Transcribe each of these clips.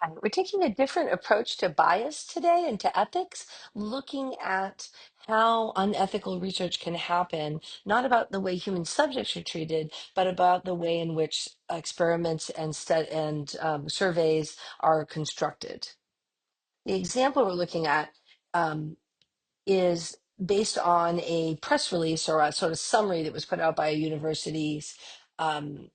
Hi. We're taking a different approach to bias today and to ethics, looking at how unethical research can happen, not about the way human subjects are treated, but about the way in which experiments and surveys are constructed. The example we're looking at um, is based on a press release or a sort of summary that was put out by a university's um,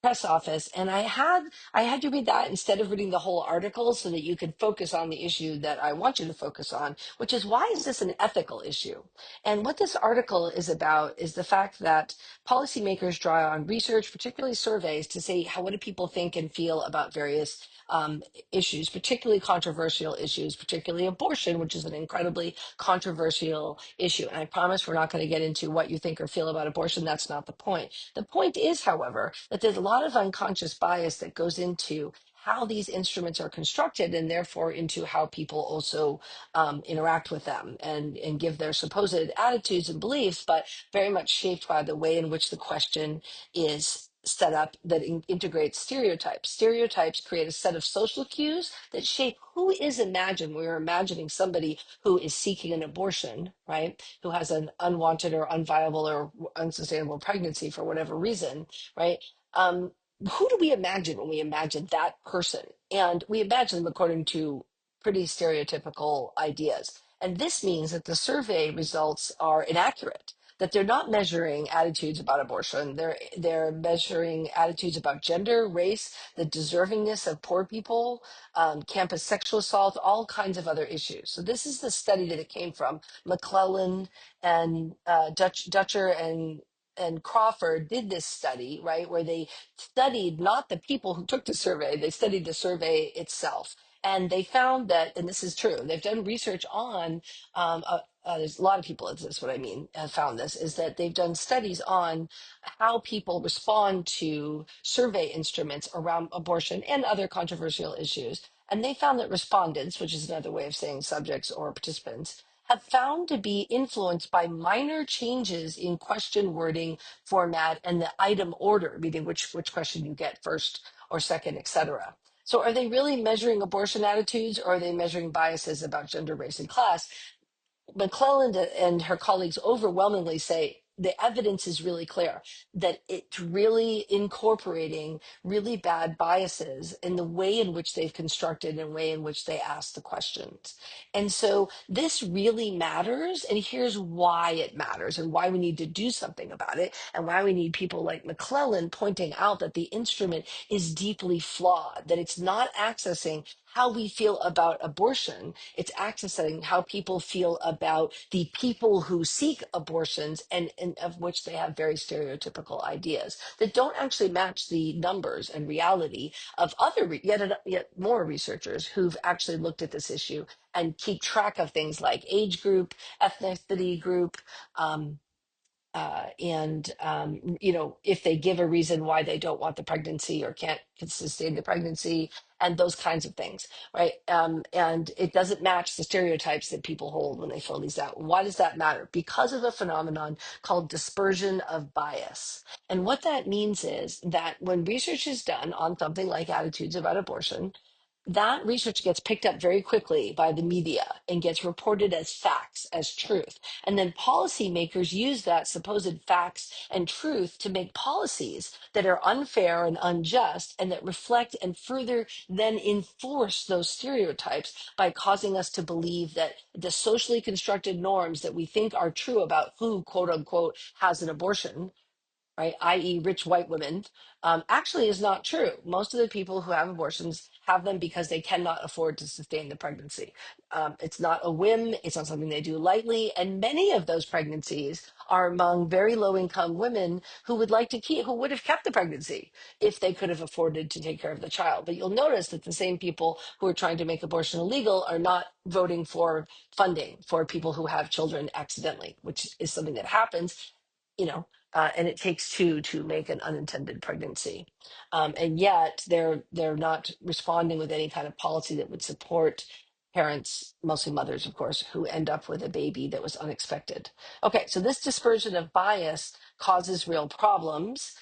press office, and I had you read that instead of reading the whole article so that you could focus on the issue that I want you to focus on, which is, why is this an ethical issue? And what this article is about is the fact that policymakers draw on research, particularly surveys, to say what do people think and feel about various issues, particularly controversial issues, particularly abortion, which is an incredibly controversial issue. And I promise we're not going to get into what you think or feel about abortion. That's not the point. The point is, however, that there's a lot of unconscious bias that goes into how these instruments are constructed, and therefore into how people also interact with them and give their supposed attitudes and beliefs, but very much shaped by the way in which the question is set up that integrates stereotypes. Stereotypes create a set of social cues that shape who is imagined. We're imagining somebody who is seeking an abortion, right? Who has an unwanted or unviable or unsustainable pregnancy for whatever reason, right? Who do we imagine when we imagine that person? And we imagine them according to pretty stereotypical ideas. And this means that the survey results are inaccurate, that they're not measuring attitudes about abortion. They're measuring attitudes about gender, race, the deservingness of poor people, campus sexual assault, all kinds of other issues. So this is the study that it came from. McClelland and Dutcher and Crawford did this study, right, where they studied not the people who took the survey, they studied the survey itself. And they found that, and this is true, they've done research on, there's a lot of people, that's what I mean, have found this, is that they've done studies on how people respond to survey instruments around abortion and other controversial issues. And they found that respondents, which is another way of saying subjects or participants, have found to be influenced by minor changes in question wording, format, and the item order, meaning which question you get first or second, etc. So are they really measuring abortion attitudes, or are they measuring biases about gender, race, and class? McClelland and her colleagues overwhelmingly say the evidence is really clear that it's really incorporating really bad biases in the way in which they've constructed and way in which they ask the questions. And so this really matters. And here's why it matters and why we need to do something about it, and why we need people like McClelland pointing out that the instrument is deeply flawed, that it's not accessing how we feel about abortion. It's accessing how people feel about the people who seek abortions, and of which they have very stereotypical ideas that don't actually match the numbers and reality of other, yet more researchers who've actually looked at this issue and keep track of things like age group, ethnicity group, if they give a reason why they don't want the pregnancy or can't sustain the pregnancy, and those kinds of things, right? And it doesn't match the stereotypes that people hold when they fill these out. Why does that matter? Because of a phenomenon called dispersion of bias. And what that means is that when research is done on something like attitudes about abortion, that research gets picked up very quickly by the media and gets reported as facts, as truth. And then policymakers use that supposed facts and truth to make policies that are unfair and unjust, and that reflect and further then enforce those stereotypes by causing us to believe that the socially constructed norms that we think are true about who, quote unquote, has an abortion, right, i.e., rich white women, actually is not true. Most of the people who have abortions have them because they cannot afford to sustain the pregnancy. It's not a whim, it's not something they do lightly. And many of those pregnancies are among very low income women who who would have kept the pregnancy if they could have afforded to take care of the child. But you'll notice that the same people who are trying to make abortion illegal are not voting for funding for people who have children accidentally, which is something that happens, and it takes two to make an unintended pregnancy. And yet they're not responding with any kind of policy that would support parents, mostly mothers, of course, who end up with a baby that was unexpected. Okay, so this dispersion of bias causes real problems.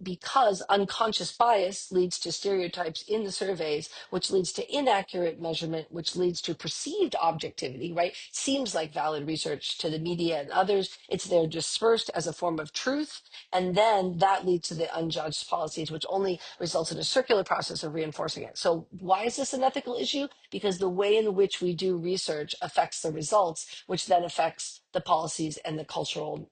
because unconscious bias leads to stereotypes in the surveys, which leads to inaccurate measurement, which leads to perceived objectivity, right? Seems like valid research to the media and others. It's there dispersed as a form of truth. And then that leads to the unjudged policies, which only results in a circular process of reinforcing it. So why is this an ethical issue? Because the way in which we do research affects the results, which then affects the policies and the cultural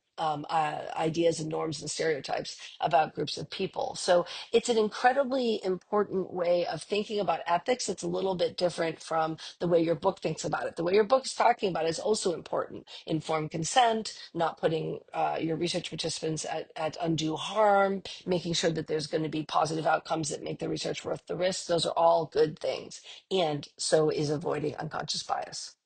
ideas and norms and stereotypes about groups of people. So it's an incredibly important way of thinking about ethics. It's a little bit different from the way your book thinks about it. The way your book is talking about it is also important. Informed consent, not putting your research participants at undue harm, making sure that there's going to be positive outcomes that make the research worth the risk. Those are all good things. And so is avoiding unconscious bias.